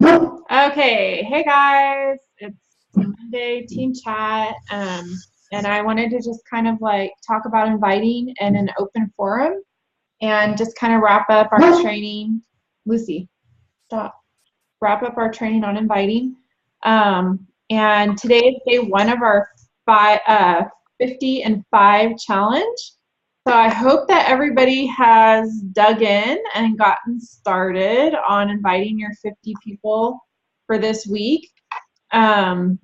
Okay, hey guys, it's Monday Team Chat, and I wanted to just kind of like talk about inviting in an open forum and just kind of wrap up our training. Lucy, stop. Wrap up our training on inviting. And today is day one of our 50 and 5 challenge. So I hope that everybody has dug in and gotten started on inviting your 50 people for this week. And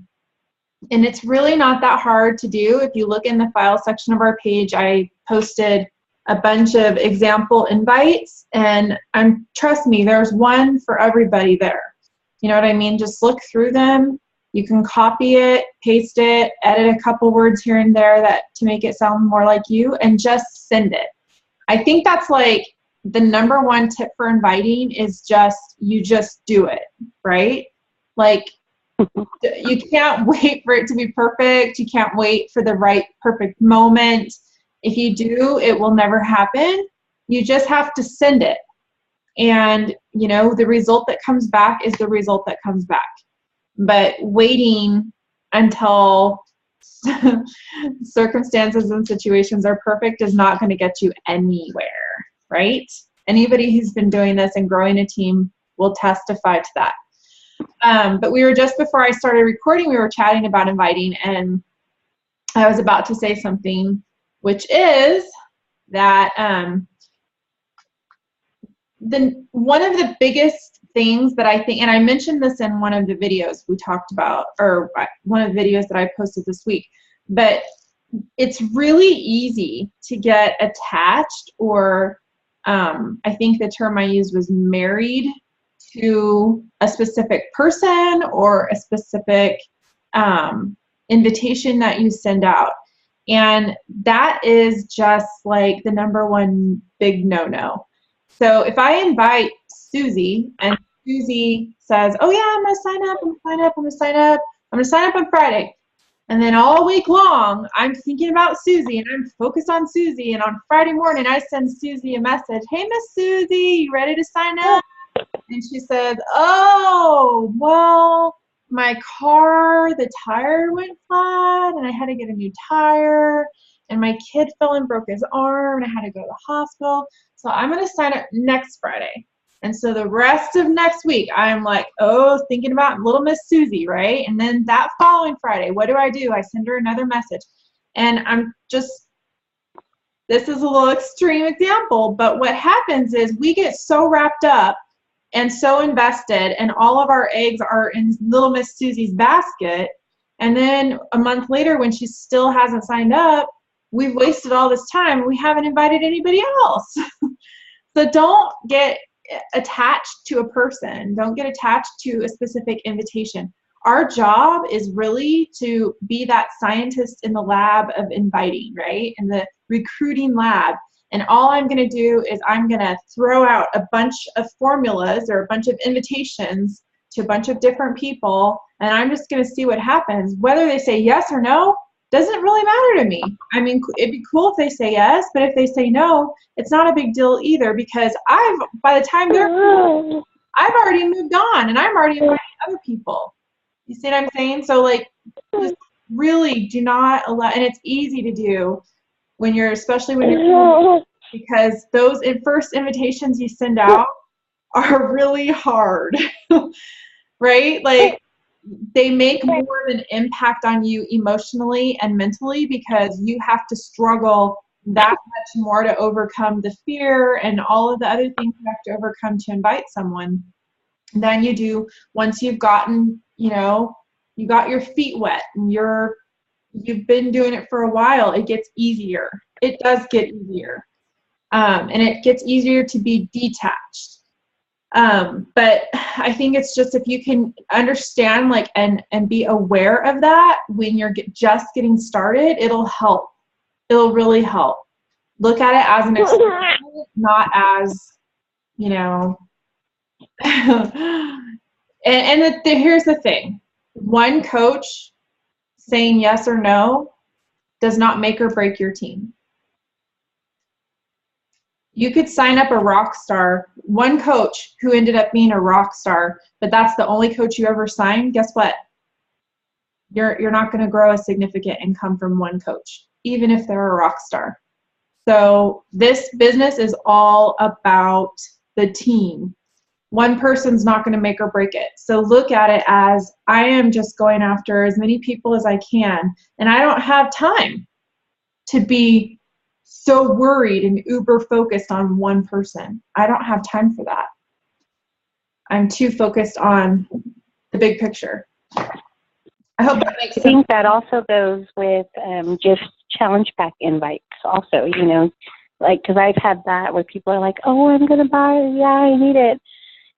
it's really not that hard to do. If you look in the file section of our page, I posted a bunch of example invites, and trust me, there's one for everybody there. You know what I mean? Just look through them. You can copy it, paste it, edit a couple words here and there to make it sound more like you, and just send it. I think that's like the number one tip for inviting is you just do it, right? Like, you can't wait for it to be perfect. You can't wait for the right perfect moment. If you do, it will never happen. You just have to send it. And, the result that comes back is the result that comes back. But waiting until circumstances and situations are perfect is not going to get you anywhere, right? Anybody who's been doing this and growing a team will testify to that. But we were just before I started recording, we were chatting about inviting, and I was about to say something, which is that one of the biggest things that I think, and I mentioned this in one of the videos we talked about, or one of the videos that I posted this week, but it's really easy to get attached, or I think the term I used was married to a specific person or a specific invitation that you send out. And that is just like the number one big no-no. So if I invite Susie and Susie says, oh yeah, I'm going to sign up, I'm going to sign up on Friday. And then all week long, I'm thinking about Susie and I'm focused on Susie. And on Friday morning, I send Susie a message. Hey, Miss Susie, you ready to sign up? And she said, oh, well, my car, the tire went flat and I had to get a new tire. And my kid fell and broke his arm and I had to go to the hospital. So I'm going to sign up next Friday. And so the rest of next week, I'm like, oh, thinking about little Miss Susie, right? And then that following Friday, what do? I send her another message. And this is a little extreme example, but what happens is we get so wrapped up and so invested, and all of our eggs are in little Miss Susie's basket. And then a month later, when she still hasn't signed up, we've wasted all this time. We haven't invited anybody else. So don't get attached to a person. Don't get attached to a specific invitation. Our job is really to be that scientist in the lab of inviting, right? In the recruiting lab. And all I'm going to do is I'm going to throw out a bunch of formulas or a bunch of invitations to a bunch of different people, and I'm just going to see what happens. Whether they say yes or no doesn't really matter to me. I mean, it'd be cool if they say yes, but if they say no, it's not a big deal either, because by the time I've already moved on and I'm already inviting other people. You see what I'm saying? So like, just really do not allow, and it's easy to do especially when you're, because those first invitations you send out are really hard, right? Like, they make more of an impact on you emotionally and mentally because you have to struggle that much more to overcome the fear and all of the other things you have to overcome to invite someone than you do once you've gotten, you got your feet wet and you've been doing it for a while. It gets easier. It does get easier. And it gets easier to be detached. But I think it's just, if you can understand and be aware of that when you're just getting started, it'll help. It'll really help. Look at it as an experiment, not as, and here's the thing. One coach saying yes or no does not make or break your team. You could sign up a rock star, one coach who ended up being a rock star, but that's the only coach you ever signed. Guess what? You're not going to grow a significant income from one coach, even if they're a rock star. So this business is all about the team. One person's not going to make or break it. So look at it as I am just going after as many people as I can, and I don't have time to be so worried and uber focused on one person. I don't have time for that. I'm too focused on the big picture. I hope that makes sense. I think that also goes with just challenge pack invites also, you know, like, because I've had that where people are like, oh, I'm going to buy, yeah, I need it,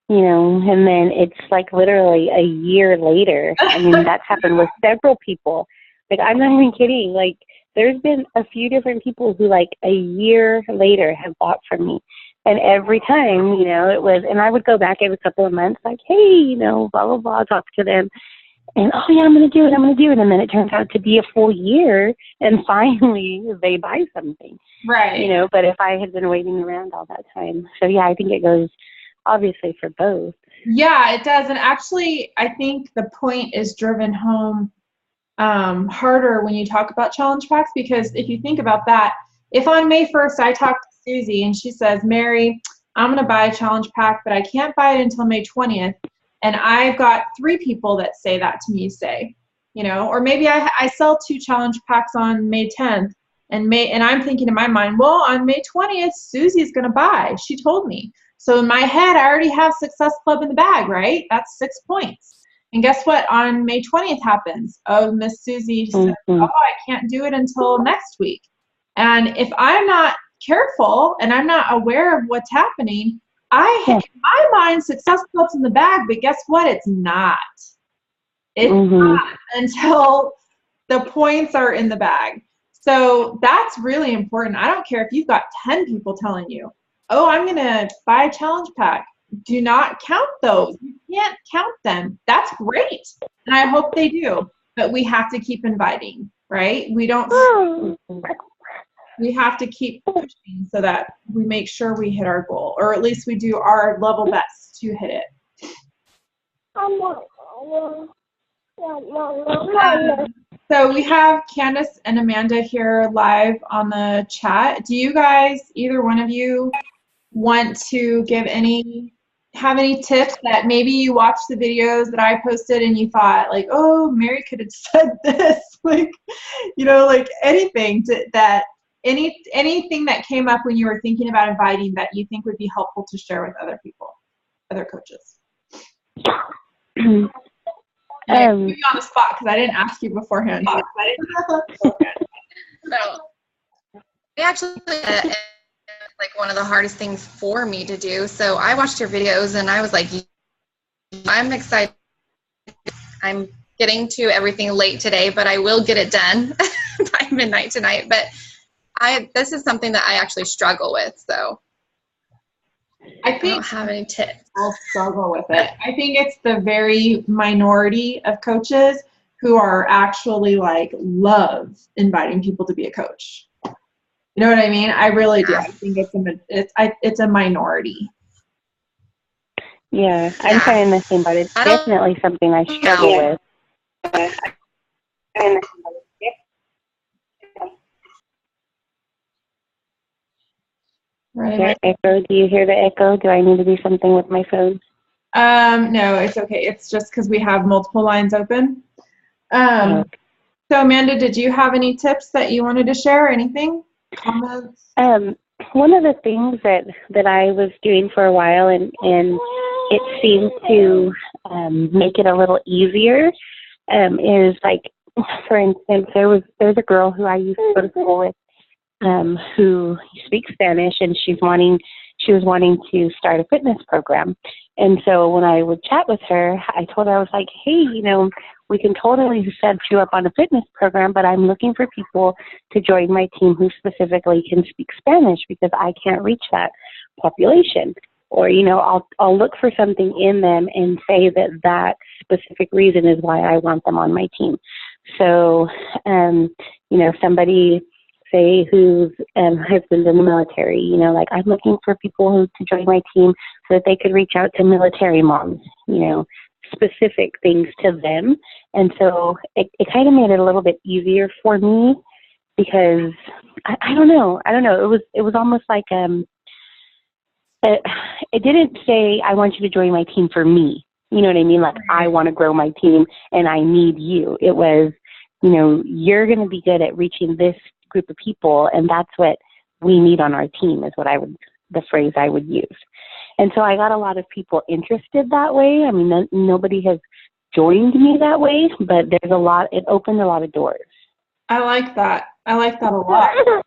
you know, and then it's like literally a year later. I mean, that's happened with several people. Like, I'm not even kidding. Like, there's been a few different people who, like, a year later have bought from me. And every time, you know, it was, and I would go back every couple of months, like, hey, you know, blah, blah, blah, talk to them. And, oh, yeah, I'm going to do it. And then it turns out to be a full year, and finally they buy something. Right. You know, but if I had been waiting around all that time. So, yeah, I think it goes obviously for both. Yeah, it does. And actually, I think the point is driven home harder when you talk about challenge packs, because if you think about that, if on May 1st I talk to Susie and she says, Mary, I'm going to buy a challenge pack, but I can't buy it until May 20th. And I've got 3 people that say that to me, say, you know, or maybe I sell 2 challenge packs on May 10th and I'm thinking in my mind, well, on May 20th, Susie's going to buy. She told me. So in my head, I already have Success Club in the bag, right? That's 6 points. And guess what? On May 20th happens. Oh, Miss Susie says, oh, I can't do it until next week. And if I'm not careful and I'm not aware of what's happening, in my mind, Success Club's in the bag, but guess what? It's not. It's not until the points are in the bag. So that's really important. I don't care if you've got 10 people telling you, oh, I'm going to buy a challenge pack. Do not count those. You can't count them. That's great. And I hope they do. But we have to keep inviting, right? We have to keep pushing so that we make sure we hit our goal, or at least we do our level best to hit it. So we have Candace and Amanda here live on the chat. Do you guys, either one of you, want to have any tips that maybe you watched the videos that I posted and you thought like, oh, Mary could have said this, like, you know, like anything anything that came up when you were thinking about inviting that you think would be helpful to share with other people, other coaches? I put you on the spot because I didn't ask you beforehand. So, actually, like one of the hardest things for me to do. So I watched your videos and I was like, I'm excited. I'm getting to everything late today, but I will get it done by midnight tonight. But this is something that I actually struggle with. So I don't have any tips. I'll struggle with it. I think it's the very minority of coaches who are actually like love inviting people to be a coach. You know what I mean? I really do. I think it's a minority. Yeah, I'm finding the same, but it's definitely something I struggle with. Right. Echo? Do you hear the echo? Do I need to do something with my phone? No, it's okay. It's just because we have multiple lines open. So Amanda, did you have any tips that you wanted to share? Anything? Comments? One of the things that I was doing for a while and it seemed to make it a little easier is like, for instance, there's a girl who I used to go to school with who speaks Spanish, and she was wanting to start a fitness program. And so when I would chat with her, I told her, I was like, hey, you know, we can totally set you up on a fitness program, but I'm looking for people to join my team who specifically can speak Spanish because I can't reach that population. Or, you know, I'll look for something in them and say that specific reason is why I want them on my team. So, you know, somebody say, whose husband's in the military. You know, like I'm looking for people to join my team so that they could reach out to military moms, you know, specific things to them. And so it kind of made it a little bit easier for me because I don't know. It was almost like it didn't say I want you to join my team for me. You know what I mean? Like I want to grow my team and I need you. It was, you know, you're going to be good at reaching this group of people, and that's what we need on our team is the phrase I would use. And so I got a lot of people interested that way. I mean, nobody has joined me that way, but it opened a lot of doors. I like that. I like that a lot.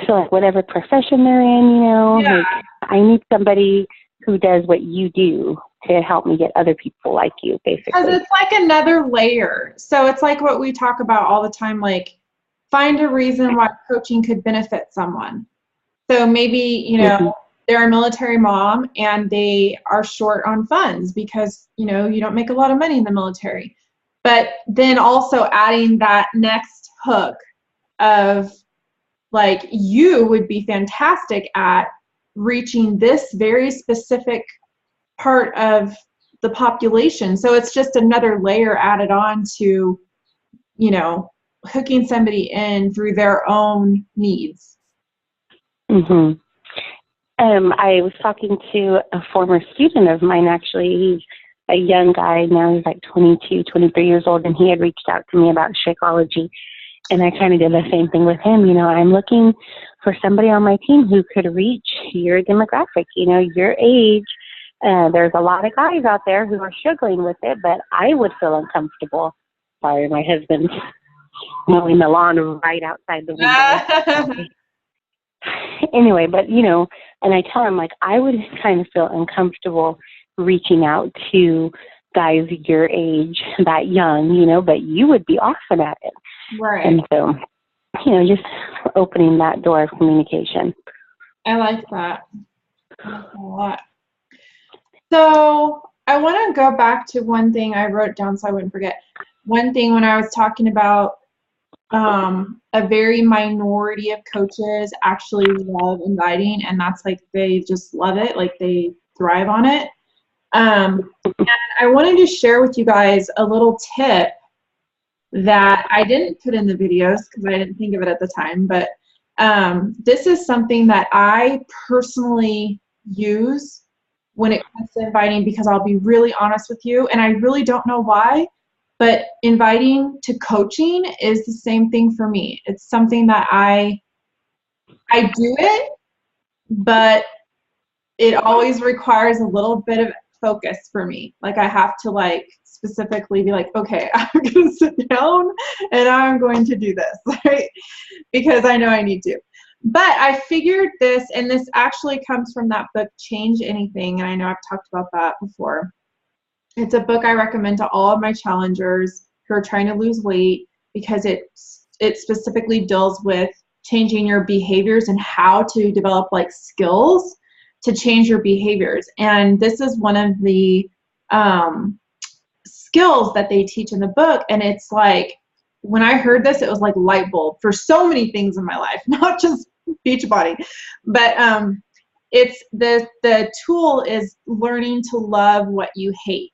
So like whatever profession they're in, you know, like I need somebody who does what you do to help me get other people like you, basically. Because it's like another layer. So it's like what we talk about all the time, like find a reason why coaching could benefit someone. So maybe, you know, they're a military mom and they are short on funds because, you know, you don't make a lot of money in the military. But then also adding that next hook of like you would be fantastic at reaching this very specific part of the population. So it's just another layer added on to, you know, hooking somebody in through their own needs. Mm-hmm. I was talking to a former student of mine, actually. He's a young guy now. He's like 22, 23 years old, and he had reached out to me about Shakeology. And I kind of did the same thing with him. You know, I'm looking for somebody on my team who could reach your demographic, you know, your age. There's a lot of guys out there who are struggling with it, but I would feel uncomfortable. Sorry, my husband's mowing the lawn right outside the window. Anyway, but, you know, and I tell him, like, I would kind of feel uncomfortable reaching out to guys your age, that young, you know, but you would be awesome at it. Right. And so, you know, just opening that door of communication. I like that a lot. So I want to go back to one thing I wrote down so I wouldn't forget. One thing when I was talking about a very minority of coaches actually love inviting, and that's like they just love it, like they thrive on it. And I wanted to share with you guys a little tip that I didn't put in the videos because I didn't think of it at the time, but this is something that I personally use when it comes to inviting, because I'll be really honest with you, and I really don't know why, but inviting to coaching is the same thing for me. It's something that I do it, but it always requires a little bit of focus for me. Like I have to like specifically be like, okay, I'm going to sit down and I'm going to do this, right? Because I know I need to. But I figured this, and this actually comes from that book, Change Anything, and I know I've talked about that before. It's a book I recommend to all of my challengers who are trying to lose weight because it specifically deals with changing your behaviors and how to develop like skills to change your behaviors. And this is one of the skills that they teach in the book. And it's like, when I heard this, it was like light bulb for so many things in my life, not just Beachbody, but it's the tool is learning to love what you hate.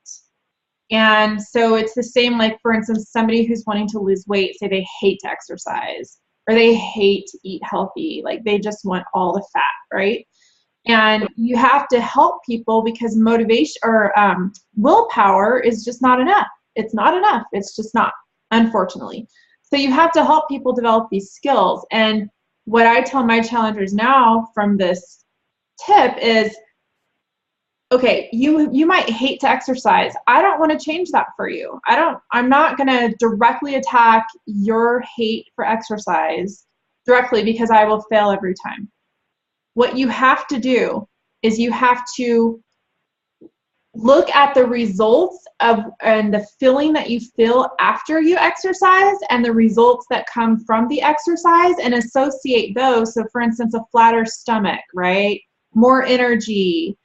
And so it's the same, like for instance, somebody who's wanting to lose weight, say they hate to exercise or they hate to eat healthy, like they just want all the fat, right? And you have to help people because motivation or willpower is just not enough. It's not enough. It's just not, unfortunately. So you have to help people develop these skills. And what I tell my challengers now from this tip is, okay, you might hate to exercise. I don't want to change that for you. I'm not going to directly attack your hate for exercise directly because I will fail every time. What you have to do is you have to look at the results and the feeling that you feel after you exercise and the results that come from the exercise and associate those. So for instance, a flatter stomach, right? More energy,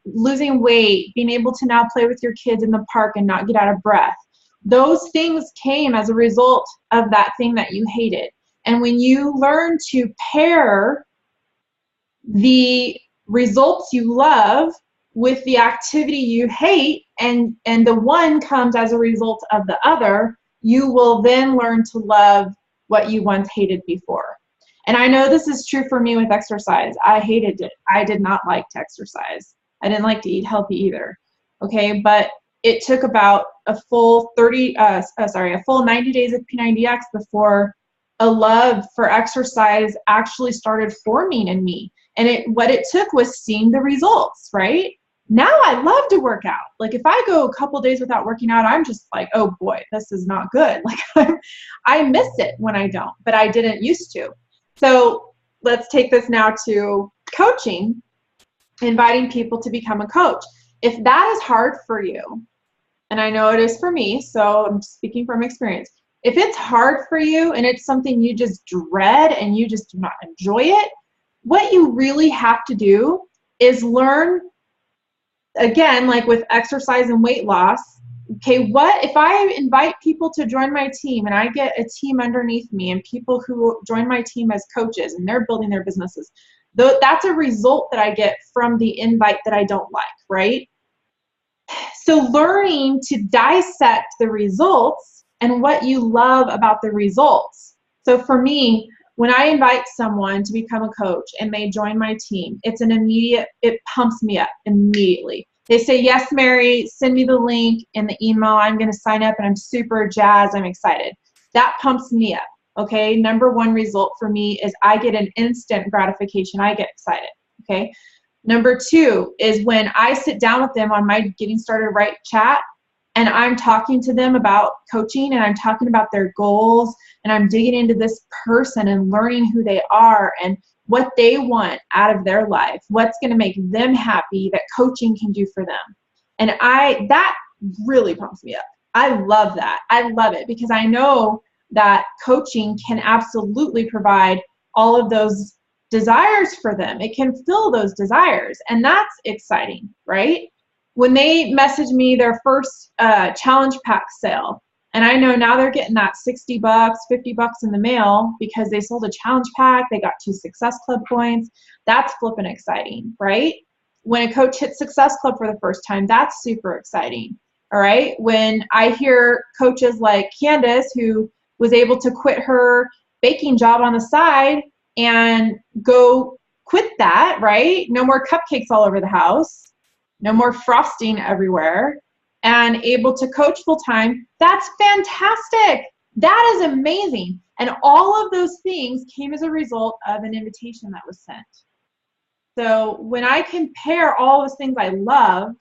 losing weight, being able to now play with your kids in the park and not get out of breath. those things came as a result of that thing that you hated. And when you learn to pair the results you love with the activity you hate, and the one comes as a result of the other, you will then learn to love what you once hated before. And I know this is true for me with exercise. I hated it. I did not like to exercise. I didn't like to eat healthy either. Okay, but it took about a full 90 days of P90X before a love for exercise actually started forming in me. And what it took was seeing the results, right? Now I love to work out. Like if I go a couple days without working out, I'm just like, oh boy, this is not good. Like I miss it when I don't, but I didn't used to. So let's take this now to coaching, inviting people to become a coach. If that is hard for you, and I know it is for me, so I'm speaking from experience. If it's hard for you and it's something you just dread and you just do not enjoy it, what you really have to do is learn, again, like with exercise and weight loss, okay, what if I invite people to join my team and I get a team underneath me and people who join my team as coaches and they're building their businesses, that's a result that I get from the invite that I don't like, right? So learning to dissect the results and what you love about the results. So for me, when I invite someone to become a coach and they join my team, it pumps me up immediately. They say, yes, Mary, send me the link in the email. I'm going to sign up and I'm super jazzed. I'm excited. That pumps me up. Okay. Number one result for me is I get an instant gratification. I get excited. Okay. Number two is when I sit down with them on my Getting Started Right chat and I'm talking to them about coaching and I'm talking about their goals and I'm digging into this person and learning who they are and what they want out of their life, what's going to make them happy that coaching can do for them. And that really pumps me up. I love that. I love it because I know that coaching can absolutely provide all of those desires for them. It can fill those desires, and that's exciting, right? When they message me their first challenge pack sale, and I know now they're getting that $60, $50 in the mail because they sold a challenge pack, they got 2 Success Club points, that's flipping exciting, right? When a coach hits Success Club for the first time, that's super exciting, all right? When I hear coaches like Candace, who was able to quit her baking job on the side and go quit that, right? No more cupcakes all over the house, no more frosting everywhere, and able to coach full time, that's fantastic. That is amazing. And all of those things came as a result of an invitation that was sent. So when I compare all those things I love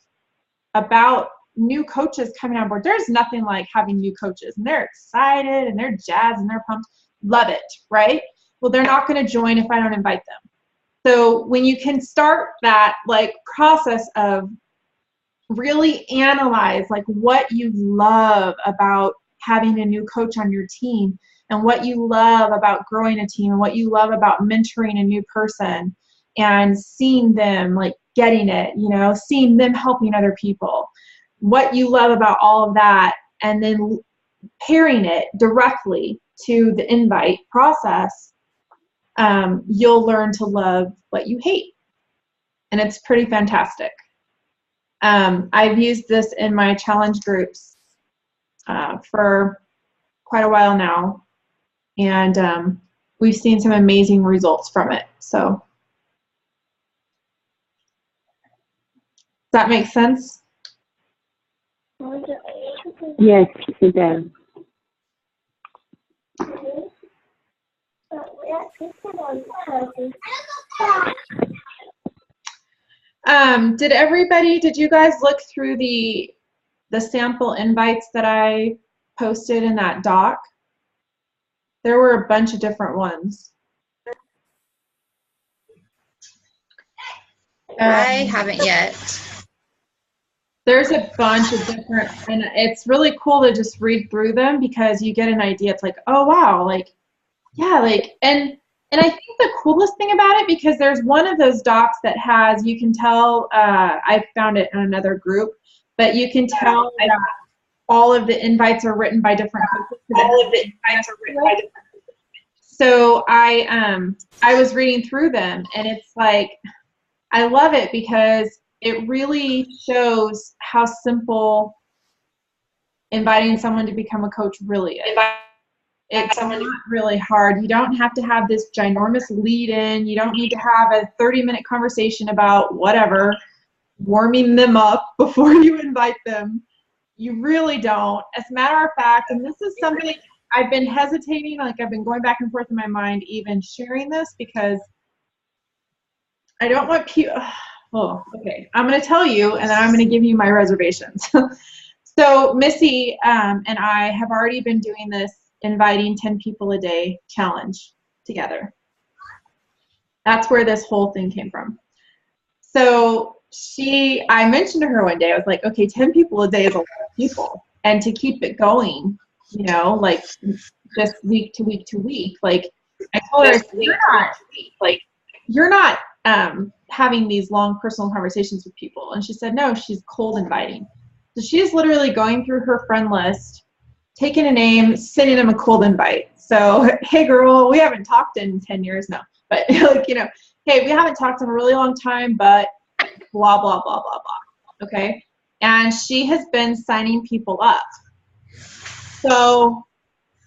about new coaches coming on board, there's nothing like having new coaches and they're excited and they're jazzed and they're pumped. Love it, right? Well, they're not going to join if I don't invite them. So when you can start that like process of really analyze like what you love about having a new coach on your team and what you love about growing a team and what you love about mentoring a new person and seeing them like getting it, seeing them helping other people, what you love about all of that, and then pairing it directly to the invite process, you'll learn to love what you hate. And it's pretty fantastic. I've used this in my challenge groups for quite a while now, and we've seen some amazing results from it. So does that make sense? Yes, it does. Did you guys look through the sample invites that I posted in that doc? There were a bunch of different ones. I haven't yet. There's a bunch of different, and it's really cool to just read through them because you get an idea. It's like, oh wow, like, yeah, like, and I think the coolest thing about it, because there's one of those docs that you can tell, I found it in another group, but you can tell that all of the invites are written by different coaches. All of the invites are written by different So I was reading through them, and it's like, I love it because it really shows how simple inviting someone to become a coach really is. It's not really hard. You don't have to have this ginormous lead in. You don't need to have a 30-minute conversation about whatever, warming them up before you invite them. You really don't. As a matter of fact, and this is something I've been hesitating, like I've been going back and forth in my mind even sharing this, because I don't want people, oh, okay. I'm going to tell you, and then I'm going to give you my reservations. So Missy and I have already been doing this inviting 10 people a day challenge together. That's where this whole thing came from. So I mentioned to her one day, I was like, okay, 10 people a day is a lot of people. And to keep it going, you know, like just week to week to week, like I told her, you're not having these long personal conversations with people. And she said, no, she's cold inviting. So she's literally going through her friend list, taking a name, sending them a cold invite. So, hey girl, we haven't talked in 10 years now, but like, you know, hey, we haven't talked in a really long time, but blah, blah, blah, blah, blah. Okay. And she has been signing people up. So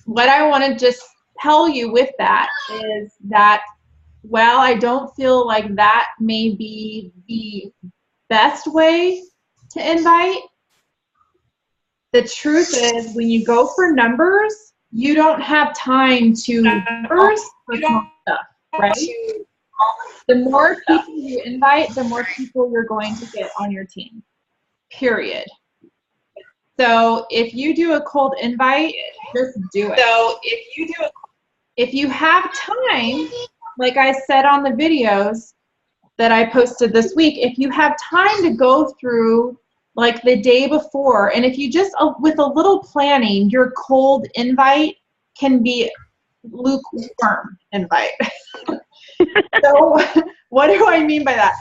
what I want to just tell you with that is that, well, I don't feel like that may be the best way to invite. The truth is, when you go for numbers, you don't have time to numbers for stuff, right? The more people you invite, the more people you're going to get on your team, period. So if you do a cold invite, just do it. If you have time, like I said on the videos that I posted this week, if you have time to go through like the day before, and if you just, with a little planning, your cold invite can be lukewarm invite. So what do I mean by that?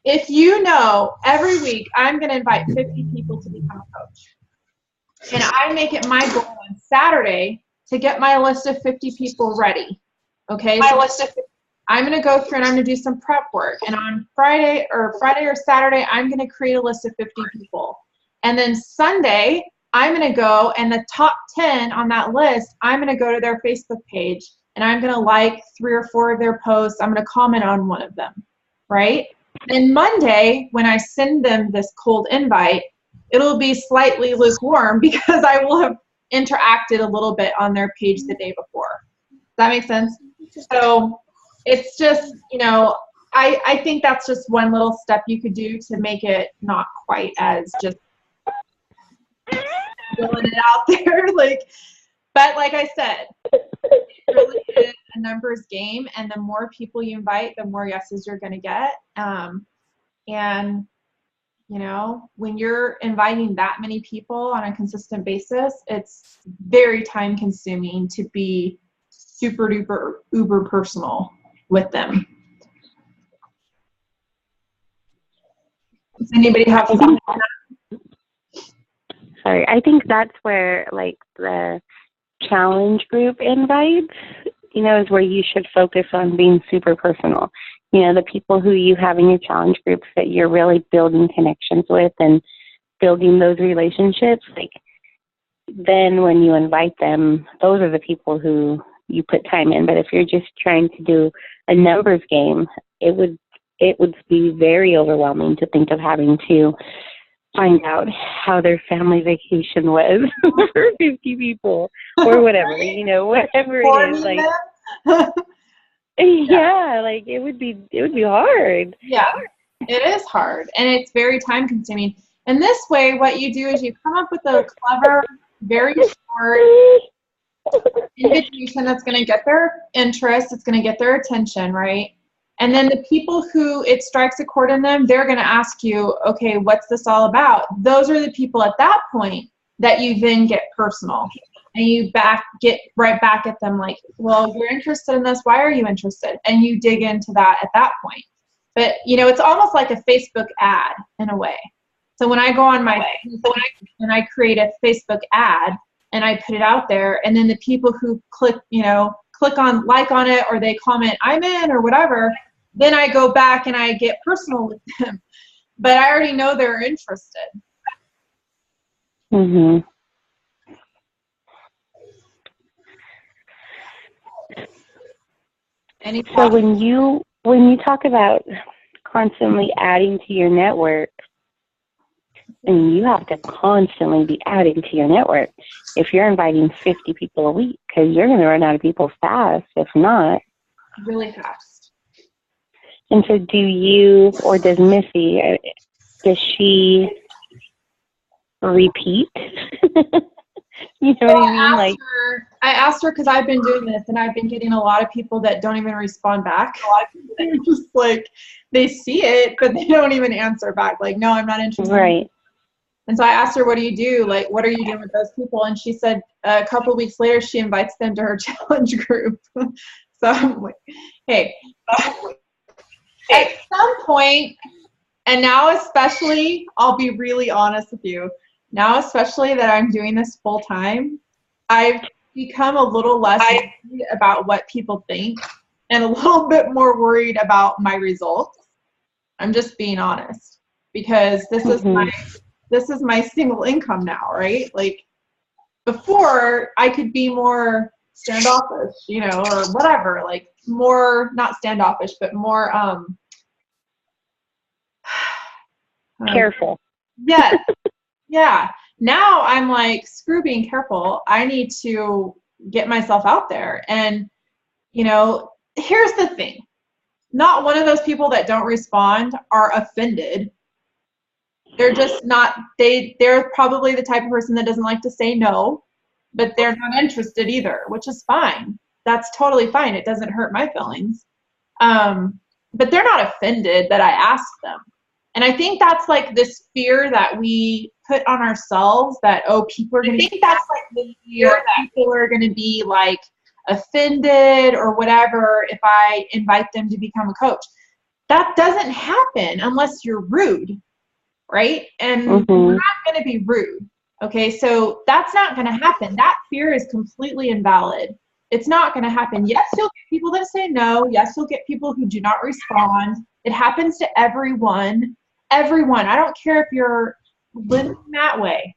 If you know every week I'm going to invite 50 people to become a coach, and I make it my goal on Saturday to get my list of 50 people ready, okay? I'm going to go through and I'm going to do some prep work. And on Friday or Saturday, I'm going to create a list of 50 people. And then Sunday, I'm going to go, and the top 10 on that list, I'm going to go to their Facebook page and I'm going to like 3 or 4 of their posts. I'm going to comment on one of them, right? Then Monday, when I send them this cold invite, it'll be slightly lukewarm because I will have interacted a little bit on their page the day before. Does that make sense? So it's just, you know, I think that's just one little step you could do to make it not quite as just throwing it out there. But like I said, it's really a numbers game, and the more people you invite, the more yeses you're going to get. And, you know, when you're inviting that many people on a consistent basis, it's very time consuming to be super duper uber personal with them. Does anybody have something? Sorry, I think that's where like the challenge group invites, you know, is where you should focus on being super personal. You know, the people who you have in your challenge groups that you're really building connections with and building those relationships, like then when you invite them, those are the people who you put time in. But if you're just trying to do a numbers game, it would be very overwhelming to think of having to find out how their family vacation was for 50 people or whatever, you know, whatever it is. Like, yeah, like it would be hard. Yeah, it is hard, and it's very time consuming. And this way, what you do is you come up with a clever, very short invitation that's going to get their interest, it's going to get their attention, right? And then the people who it strikes a chord in them, they're going to ask you, okay, what's this all about? Those are the people at that point that you then get personal. And you get right back at them like, well, you're interested in this. Why are you interested? And you dig into that at that point. But, you know, it's almost like a Facebook ad in a way. So when I go on my and I create a Facebook ad and I put it out there, and then the people who click on like on it, or they comment I'm in or whatever, then I go back and I get personal with them. But I already know they're interested. Mhm. So when you talk about constantly adding to your network, and you have to constantly be adding to your network if you're inviting 50 people a week, because you're going to run out of people fast, if not. Really fast. And so do you, or does Missy, does she repeat? You know what I mean? I asked her because I've been doing this, and I've been getting a lot of people that don't even respond back. A lot of people that are just like, they see it, but they don't even answer back. Like, no, I'm not interested. Right. And so I asked her, what do you do? Like, what are you doing with those people? And she said a couple of weeks later, she invites them to her challenge group. So I'm like, hey, at some point, and now especially, I'll be really honest with you, now especially that I'm doing this full time, I've become a little less worried about what people think and a little bit more worried about my results. I'm just being honest, because this is my single income now, right? Like, before I could be more standoffish, or whatever, like more, not standoffish, but more careful. Yes. Yeah. Now I'm like, screw being careful. I need to get myself out there. And, here's the thing. Not one of those people that don't respond are offended. They're just not, they're probably the type of person that doesn't like to say no, but they're not interested either, which is fine. That's totally fine. It doesn't hurt my feelings. But they're not offended that I asked them. And I think that's like this fear that we put on ourselves that, people are going to, people are going to be like offended or whatever if I invite them to become a coach. That doesn't happen unless you're rude, right? And we're not going to be rude. Okay, so that's not going to happen. That fear is completely invalid. It's not going to happen. Yes, you'll get people that say no. Yes, you'll get people who do not respond. It happens to everyone. Everyone. I don't care if you're living that way.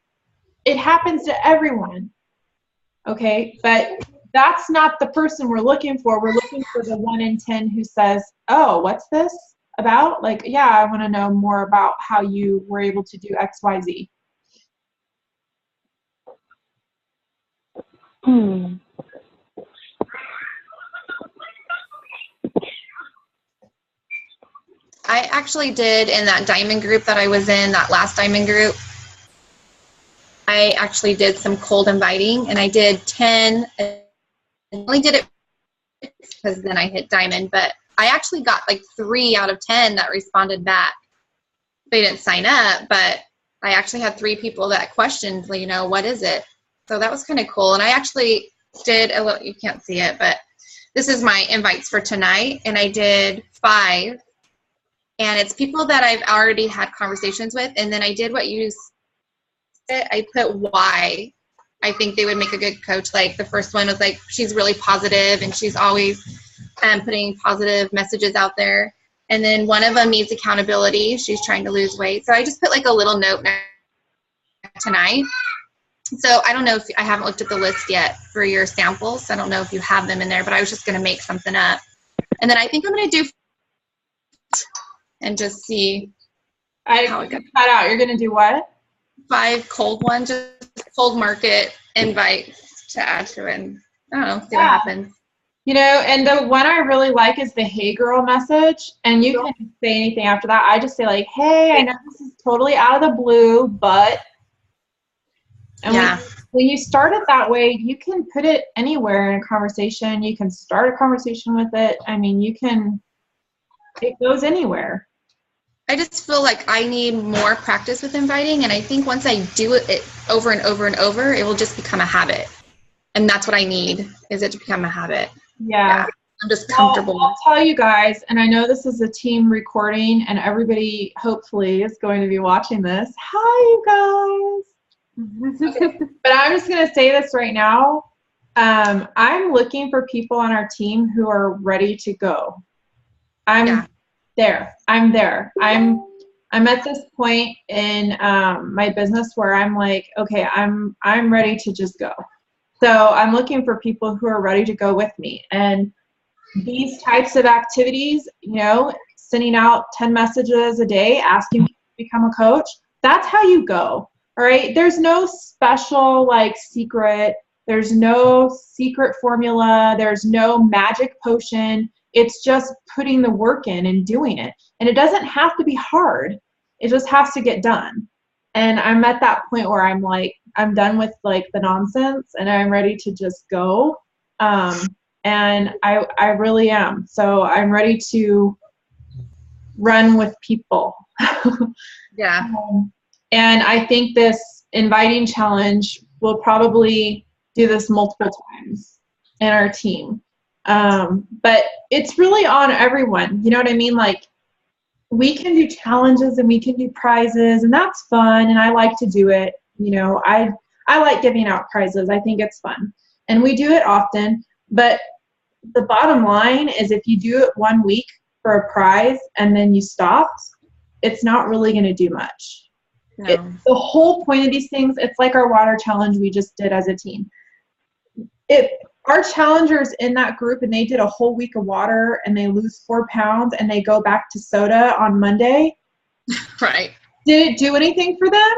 It happens to everyone. Okay, but that's not the person we're looking for. We're looking for the 1 in 10 who says, oh, what's this about? Like, yeah, I want to know more about how you were able to do X, Y, Z. I actually did in that diamond group that I was in, that last diamond group, I actually did some cold inviting, and I did 10. I only did it because then I hit diamond, but I actually got like 3 out of 10 that responded back. They didn't sign up, but I actually had 3 people that questioned, what is it? So that was kind of cool. And I actually did a little, you can't see it, but this is my invites for tonight, and I did 5. And it's people that I've already had conversations with. And then I did what you said. I put why I think they would make a good coach. Like the first one was like, she's really positive and she's always putting positive messages out there. And then one of them needs accountability. She's trying to lose weight. So I just put like a little note tonight. So I don't know if I haven't looked at the list yet for your samples. I don't know if you have them in there, but I was just going to make something up. And then I think I'm going to do and just see how it goes. Cut out. You're going to do what? 5 cold ones, just cold market invites to add to it. And I don't know, see what happens. And the one I really like is the hey girl message. And you can say anything after that. I just say like, hey, I know this is totally out of the blue, but. And when you start it that way, you can put it anywhere in a conversation. You can start a conversation with it. I mean, it goes anywhere. I just feel like I need more practice with inviting, and I think once I do it over and over and over, it will just become a habit. And that's what I need, is it to become a habit. Yeah. I'm just comfortable. Well, I'll tell you guys, and I know this is a team recording, and everybody hopefully is going to be watching this. Hi, you guys. But I'm just going to say this right now. I'm looking for people on our team who are ready to go. I'm there. I'm at this point in my business where I'm like, okay, I'm ready to just go. So I'm looking for people who are ready to go with me. And these types of activities, you know, sending out 10 messages a day, asking people to become a coach, that's how you go. All right. There's no special like secret. There's no secret formula. There's no magic potion. It's just putting the work in and doing it. And it doesn't have to be hard. It just has to get done. And I'm at that point where I'm like, I'm done with like the nonsense and I'm ready to just go. And I really am. So I'm ready to run with people. Yeah. And I think this inviting challenge will probably do this multiple times in our team. But it's really on everyone. You know what I mean? Like, we can do challenges and we can do prizes, and that's fun, and I like to do it. You know, I like giving out prizes. I think it's fun. And we do it often. But the bottom line is if you do it 1 week for a prize and then you stop, it's not really going to do much. No. The whole point of these things, it's like our water challenge we just did as a team. If our challengers in that group and they did a whole week of water and they lose 4 pounds and they go back to soda on Monday, right? Did it do anything for them?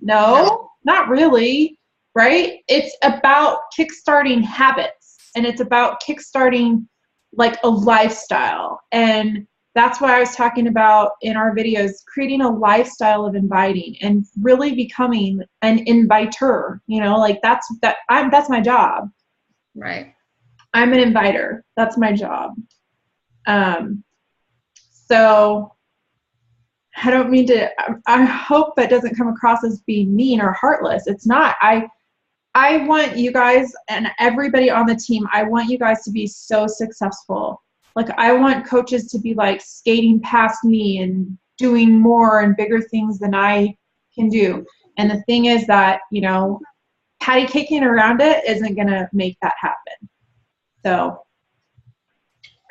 No, not really, right? It's about kickstarting habits, and it's about kickstarting like a lifestyle. And that's what I was talking about in our videos, creating a lifestyle of inviting and really becoming an inviter. You know, like that's my job. Right. I'm an inviter. That's my job. So I don't mean to, I hope that doesn't come across as being mean or heartless. It's not. I want you guys and everybody on the team, I want you guys to be so successful. Like, I want coaches to be like skating past me and doing more and bigger things than I can do. And the thing is that, you know, patty caking around it isn't going to make that happen. So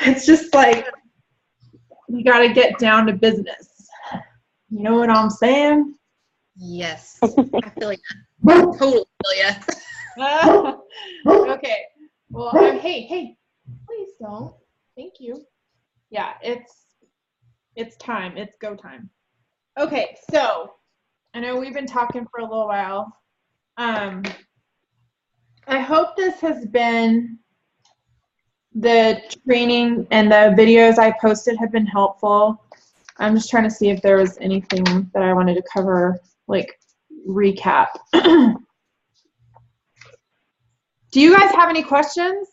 it's just like, you got to get down to business. You know what I'm saying? Yes. I feel like that. Totally feel ya. Okay. Well, hey, please don't. Thank you. Yeah, it's time. It's go time. Okay, so I know we've been talking for a little while. I hope this has been, the training and the videos I posted have been helpful. I'm just trying to see if there was anything that I wanted to cover, like recap. Do you guys have any questions?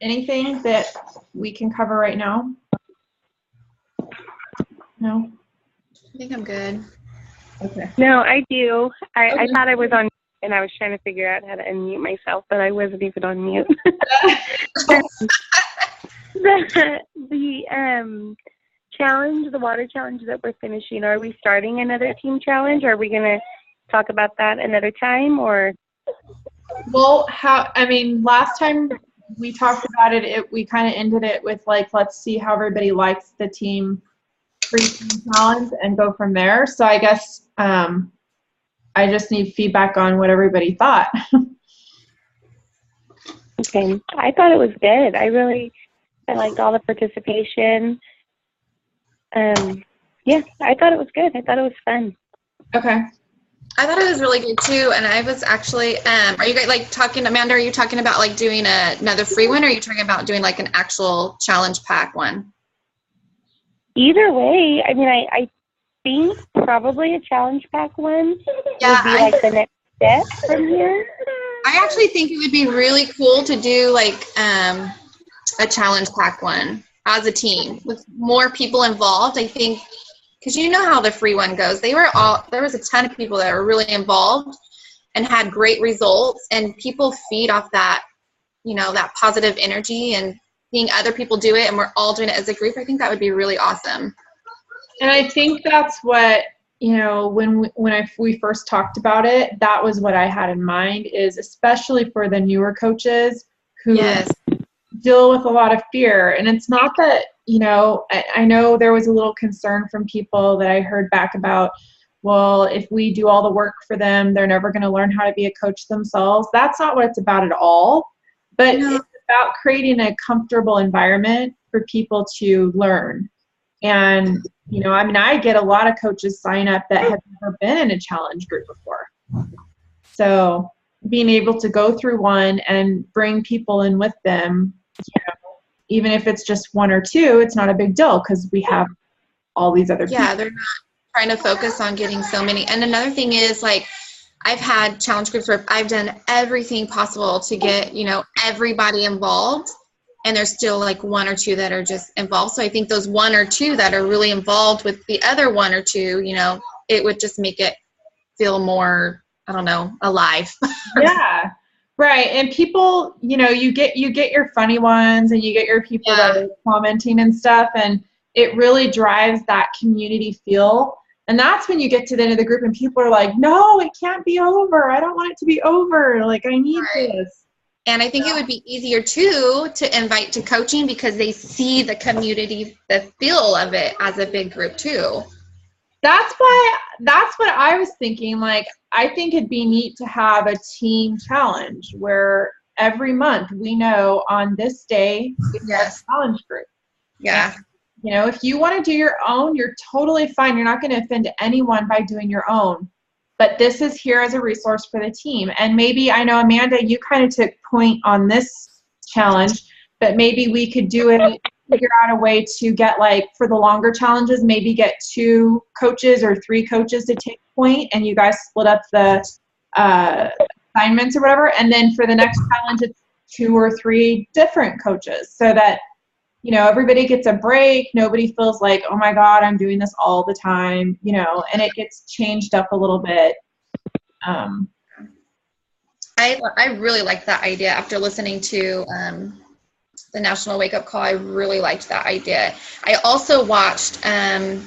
Anything that we can cover right now? No? I think I'm good. Okay. No, I do. I Okay. thought I was on, and I was trying to figure out how to unmute myself, but I wasn't even on mute. The challenge, the water challenge that we're finishing, are we starting another team challenge? Are we going to talk about that another time, or? Well, last time we talked about it, we kind of ended it with like, let's see how everybody likes the free team challenge and go from there. So I guess I just need feedback on what everybody thought. Okay. I thought it was good. I liked all the participation. Yeah, I thought it was good. I thought it was fun. Okay. I thought it was really good too, and I was actually, are you guys like talking, Amanda, are you talking about like doing another free one, or are you talking about doing like an actual challenge pack one? Either way, I mean, I think probably a challenge pack one would be like the next step from here. I actually think it would be really cool to do like a challenge pack one as a team with more people involved. I think, because you know how the free one goes. There was a ton of people that were really involved and had great results, and people feed off that that positive energy and seeing other people do it and we're all doing it as a group, I think that would be really awesome. And I think that's what, when we first talked about it, that was what I had in mind, is especially for the newer coaches who deal with a lot of fear. And it's not that, I know there was a little concern from people that I heard back about, well, if we do all the work for them, they're never going to learn how to be a coach themselves. That's not what it's about at all. But it's about creating a comfortable environment for people to learn. And, I get a lot of coaches sign up that have never been in a challenge group before. So being able to go through one and bring people in with them, even if it's just one or two, it's not a big deal because we have all these other people. Yeah, they're not trying to focus on getting so many. And another thing is, like, I've had challenge groups where I've done everything possible to get, everybody involved, and there's still like one or two that are just involved. So I think those one or two that are really involved with the other one or two, it would just make it feel more, I don't know, alive. Yeah. Right. And people, you get your funny ones and you get your people that are commenting and stuff, and it really drives that community feel. And that's when you get to the end of the group and people are like, no, it can't be over. I don't want it to be over. Like, I need this. And I think it would be easier too to invite to coaching because they see the community, the feel of it as a big group too. That's what I was thinking. Like, I think it'd be neat to have a team challenge where every month we know on this day we have a challenge group. Yeah. And, if you want to do your own, you're totally fine. You're not going to offend anyone by doing your own. But this is here as a resource for the team. And maybe, I know, Amanda, you kind of took point on this challenge, but maybe we could do it, figure out a way to get, like, for the longer challenges, maybe get 2 coaches or 3 coaches to take point, and you guys split up the assignments or whatever. And then for the next challenge, it's 2 or 3 different coaches so that, everybody gets a break. Nobody feels like, oh my God, I'm doing this all the time, and it gets changed up a little bit. I really like that idea. After listening to the National Wake Up Call, I really liked that idea. I also watched a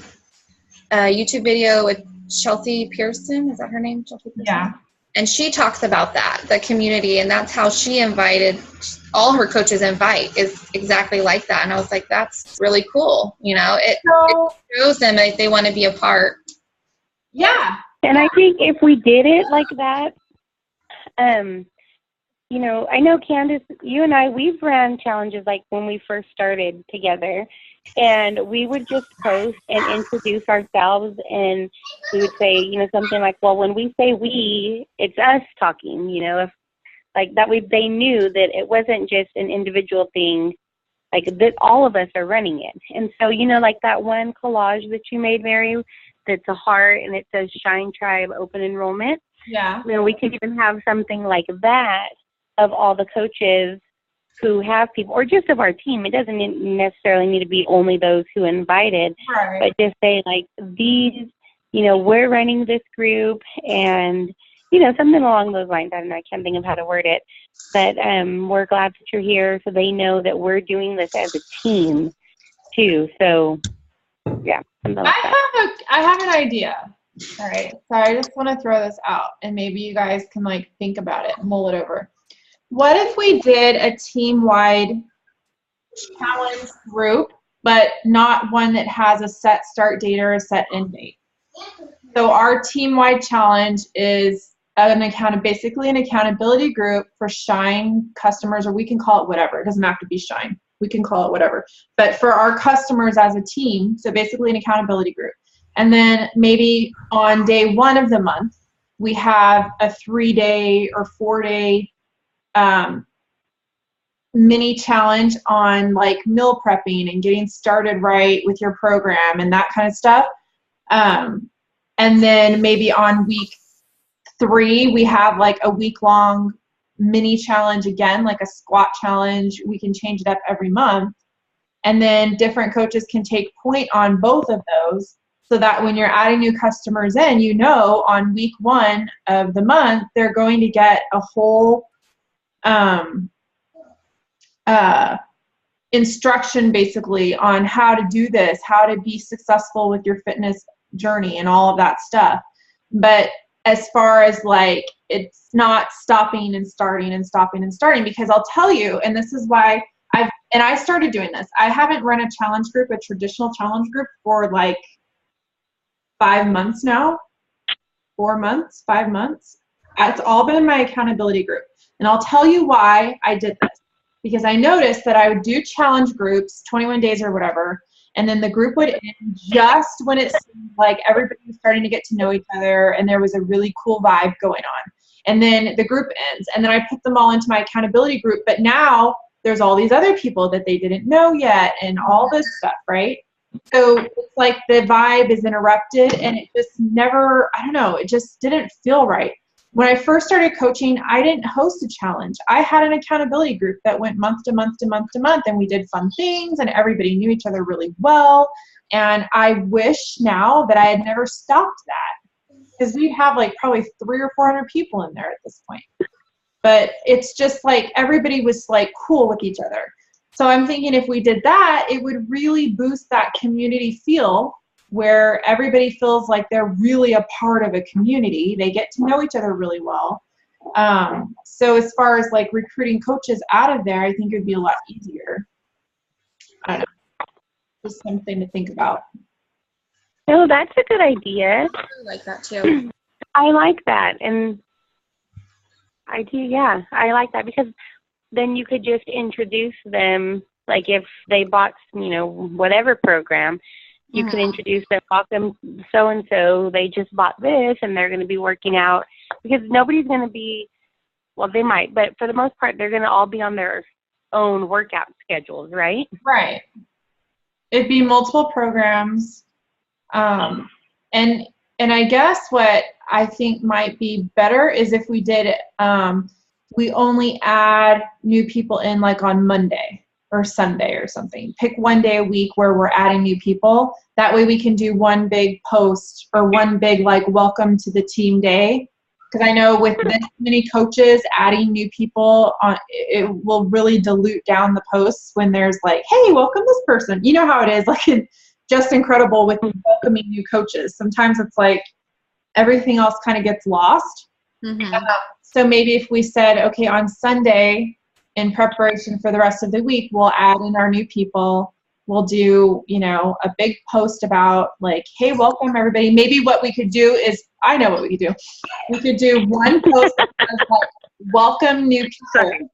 YouTube video with Chelsea Pearson. Is that her name? Chelsea Pearson? Yeah. And she talks about that, the community, and that's how she invited all her coaches is exactly like that. And I was like, that's really cool. It shows them like they want to be a part. Yeah. And I think if we did it like that, I know, Candace, you and I, we've ran challenges like when we first started together, and we would just post and introduce ourselves, and we would say, something like, well, when we say we, it's us talking, if like that way they knew that it wasn't just an individual thing, like that all of us are running it. And so, like that one collage that you made, Mary, that's a heart and it says Shine Tribe Open Enrollment. Yeah. We could even have something like that of all the coaches who have people, or just of our team. It doesn't necessarily need to be only those who invited, but just say like these, we're running this group, and, something along those lines. I don't know, I can't think of how to word it, but we're glad that you're here, so they know that we're doing this as a team too. So yeah, something like that. I have an idea. All right. So I just want to throw this out, and maybe you guys can like think about it, mull it over. What if we did a team-wide challenge group, but not one that has a set start date or a set end date? So our team-wide challenge is basically an accountability group for Shine customers, or we can call it whatever. It doesn't have to be Shine. We can call it whatever. But for our customers as a team, so basically an accountability group. And then maybe on day 1 of the month, we have a 3-day or 4-day mini challenge on like meal prepping and getting started right with your program and that kind of stuff. And then maybe on week 3, we have like a week-long mini challenge again, like a squat challenge. We can change it up every month. And then different coaches can take point on both of those, so that when you're adding new customers in, on week 1 of the month, they're going to get a whole instruction basically on how to do this, how to be successful with your fitness journey and all of that stuff. But as far as like, it's not stopping and starting and stopping and starting, because I'll tell you, and this is why I started doing this. I haven't run a challenge group, a traditional challenge group, for like 5 months now. 4 months, 5 months. It's all been my accountability group. And I'll tell you why I did this. Because I noticed that I would do challenge groups, 21 days or whatever, and then the group would end just when it seemed like everybody was starting to get to know each other and there was a really cool vibe going on. And then the group ends, and then I put them all into my accountability group, but now there's all these other people that they didn't know yet and all this stuff, right? So it's like the vibe is interrupted, and it just never, I don't know, it just didn't feel right. When I first started coaching, I didn't host a challenge. I had an accountability group that went month to month to month to month, and we did fun things, and everybody knew each other really well. And I wish now that I had never stopped that, because we have like probably 300 or 400 people in there at this point. But it's just like everybody was like cool with each other. So I'm thinking if we did that, it would really boost that community feel, where everybody feels like they're really a part of a community. They get to know each other really well. So as far as like recruiting coaches out of there, I think it would be a lot easier. I don't know. Just something to think about. No, that's a good idea. I like that too. I like that. And I do, yeah. I like that, because then you could just introduce them, like if they bought, whatever program, you can introduce them, welcome so-and-so, they just bought this and they're going to be working out, because nobody's going to be, well, they might, but for the most part, they're going to all be on their own workout schedules, right? Right. It'd be multiple programs. And I guess what I think might be better is if we did, we only add new people in like on Monday or Sunday or something. Pick one day a week where we're adding new people. That way we can do one big post or one big like welcome to the team day. Because I know with this many coaches, adding new people on, it will really dilute down the posts when there's like, hey, welcome this person. You know how it is, like Just Incredible with welcoming new coaches. Sometimes it's like everything else kind of gets lost. So maybe if we said, okay, on Sunday, in preparation for the rest of the week, we'll add in our new people. We'll do, a big post about like, hey, welcome everybody. Maybe what we could do is, I know what we could do. We could do one post that says like, welcome new people.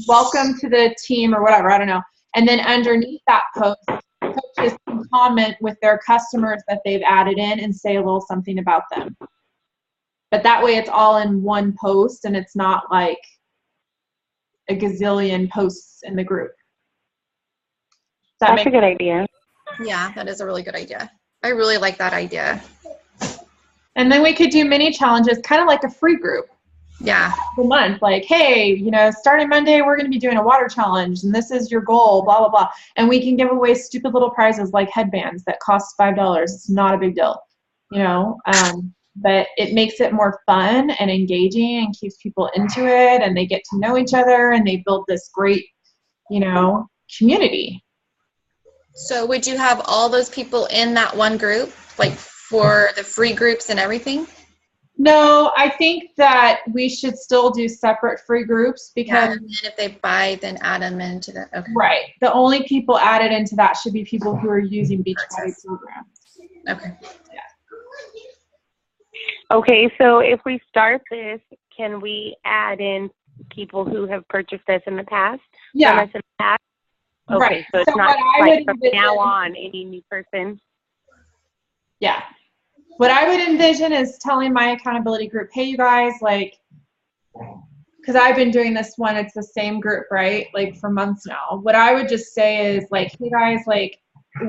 Welcome to the team or whatever, I don't know. And then underneath that post, coaches can comment with their customers that they've added in and say a little something about them. But that way it's all in one post and it's not like a gazillion posts in the group. That's a good idea. Yeah, that is a really good idea. I really like that idea. And then we could do mini challenges, kind of like a free group. Yeah. A month, like, hey, starting Monday, we're going to be doing a water challenge, and this is your goal, blah, blah, blah. And we can give away stupid little prizes like headbands that cost $5. It's not a big deal, but it makes it more fun and engaging and keeps people into it, and they get to know each other, and they build this great, community. So would you have all those people in that one group, like for the free groups and everything? No, I think that we should still do separate free groups, because and then if they buy, then add them into the, okay. Right. The only people added into that should be people who are using Beachbody programs. Okay. Okay, so if we start this, can we add in people who have purchased us in the past? Yeah. From us in the past? Okay, right. so it's So not what I like would from envision, now on, any new person? Yeah. What I would envision is telling my accountability group, hey, you guys, like, because I've been doing this one, it's the same group, right? Like for months now. What I would just say is like, hey guys, like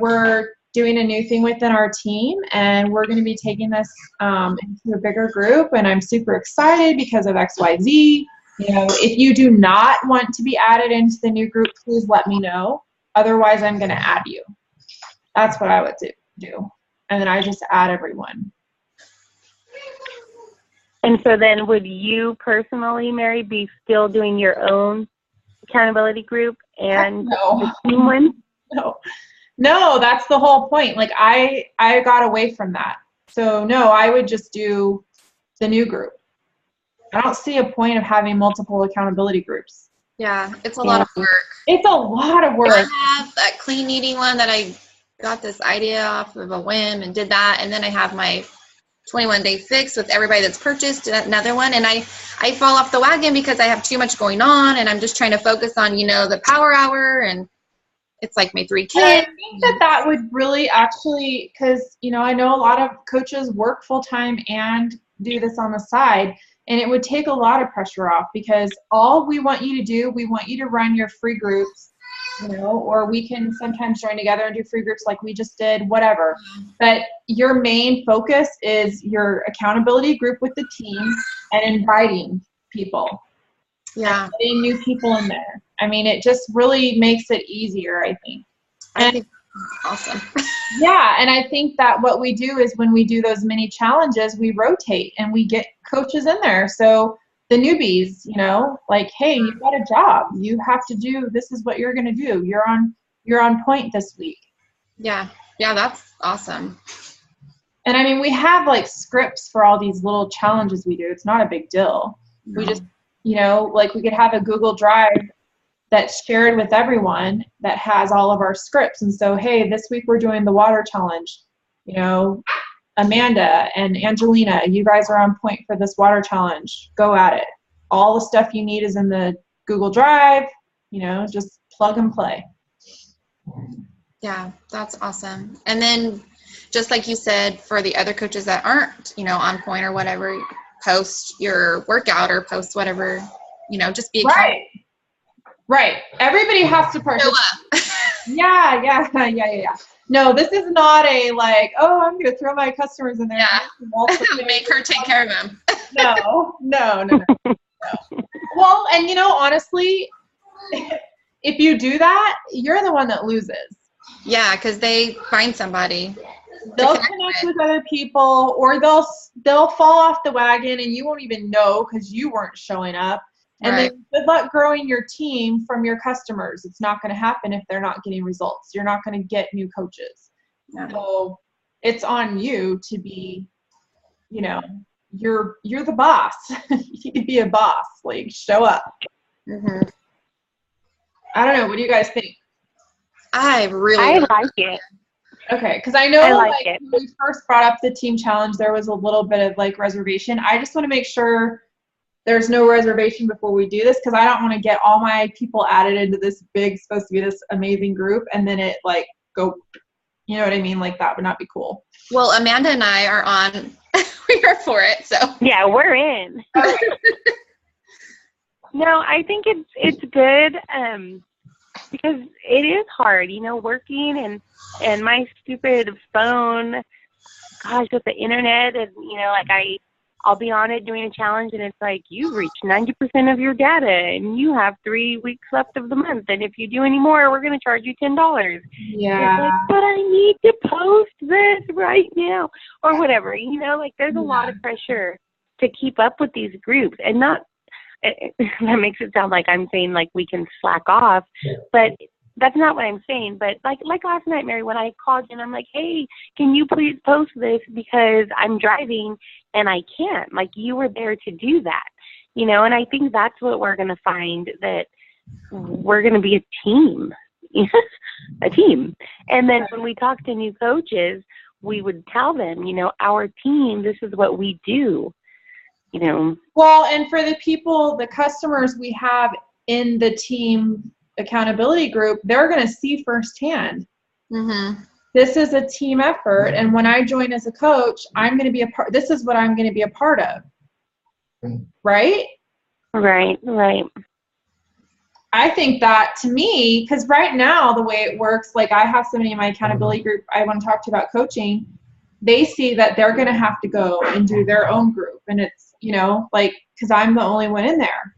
we're doing a new thing within our team, and we're going to be taking this into a bigger group, and I'm super excited because of XYZ. If you do not want to be added into the new group, please let me know. Otherwise, I'm going to add you. That's what I would do. And then I just add everyone. And so then would you personally, Mary, be still doing your own accountability group and No. the team one? No, that's the whole point. Like I got away from that. So no, I would just do the new group. I don't see a point of having multiple accountability groups. Yeah, it's a lot of work. It's a lot of work. I have that clean eating one that I got this idea off of a whim and did that. And then I have my 21-day fix with everybody that's purchased another one. And I fall off the wagon because I have too much going on and I'm just trying to focus on, the power hour, and it's like my 3 kids. I think that would really actually, because, I know a lot of coaches work full time and do this on the side. And it would take a lot of pressure off, because all we want you to do, we want you to run your free groups, or we can sometimes join together and do free groups like we just did, whatever. But your main focus is your accountability group with the team and inviting people. Yeah. Getting new people in there. I mean, it just really makes it easier, I think. I think that's awesome. Yeah, and I think that what we do is when we do those mini challenges, we rotate and we get coaches in there. So the newbies, like, hey, you've got a job. You have to do, this is what you're going to do. You're on point this week. Yeah, that's awesome. And I mean, we have like scripts for all these little challenges we do. It's not a big deal. We just, like we could have a Google Drive that's shared with everyone that has all of our scripts. And so, hey, this week we're doing the water challenge. Amanda and Angelina, you guys are on point for this water challenge. Go at it. All the stuff you need is in the Google Drive, just plug and play. Yeah, that's awesome. And then just like you said, for the other coaches that aren't, on point or whatever, post your workout or post whatever, just be accountable. Right. Everybody has to participate. Yeah. No, this is not a like, oh, I'm going to throw my customers in there. Yeah. Make her take care of them. No. Well, and honestly, if you do that, you're the one that loses. Yeah, because they find somebody. They'll connect with other people, or they'll fall off the wagon and you won't even know because you weren't showing up. And then good luck growing your team from your customers. It's not going to happen if they're not getting results. You're not going to get new coaches. Yeah. So it's on you to be, you're the boss. You need to be a boss. Like, show up. Mm-hmm. I don't know. What do you guys think? I like it. Okay, because I know when we first brought up the team challenge, there was a little bit of like reservation. I just want to make sure there's no reservation before we do this, because I don't want to get all my people added into this big, supposed to be this amazing group, and then it like go, you know what I mean? Like, that would not be cool. Well, Amanda and I are on, we are for it, so. Yeah, we're in. No, I think it's good, because it is hard, working and my stupid phone, gosh, with the internet, and, I'll be on it doing a challenge, and it's like, you've reached 90% of your data, and you have 3 weeks left of the month, and if you do any more, we're going to charge you $10. Yeah. It's like, but I need to post this right now, or whatever. There's a lot of pressure to keep up with these groups, and not that makes it sound like I'm saying like we can slack off, but that's not what I'm saying. But like last night, Mary, when I called you and I'm like, hey, can you please post this because I'm driving and I can't. Like, you were there to do that, and I think that's what we're going to find, that we're going to be a team, a team. And then when we talk to new coaches, we would tell them, our team, this is what we do, Well, and for the people, the customers we have in the team accountability group, they're going to see firsthand. Mm-hmm. This is a team effort, and when I join as a coach, I'm going to be a part. This is what I'm going to be a part of. Right? Right. I think that, to me, because right now the way it works, like, I have somebody in my accountability group I want to talk to about coaching. They see that they're going to have to go and do their own group, and it's, because I'm the only one in there.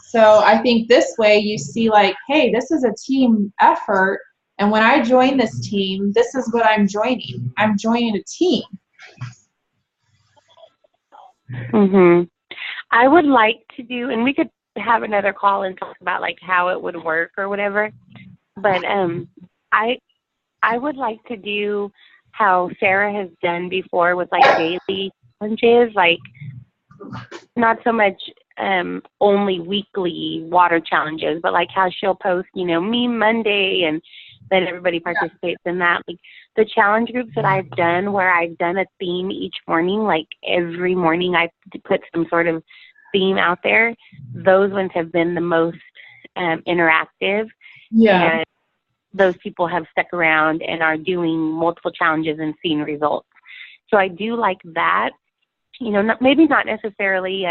So I think this way you see, like, hey, this is a team effort. And when I join this team, this is what I'm joining. I'm joining a team. I would like to do, and we could have another call and talk about like how it would work or whatever. But I would like to do how Sarah has done before with like daily challenges, like not so much only weekly water challenges, but like how she'll post, me Monday, and then everybody participates in that. Like the challenge groups that I've done where I've done a theme each morning, like every morning I put some sort of theme out there, those ones have been the most interactive. Yeah. And those people have stuck around and are doing multiple challenges and seeing results. So I do like that. Maybe not necessarily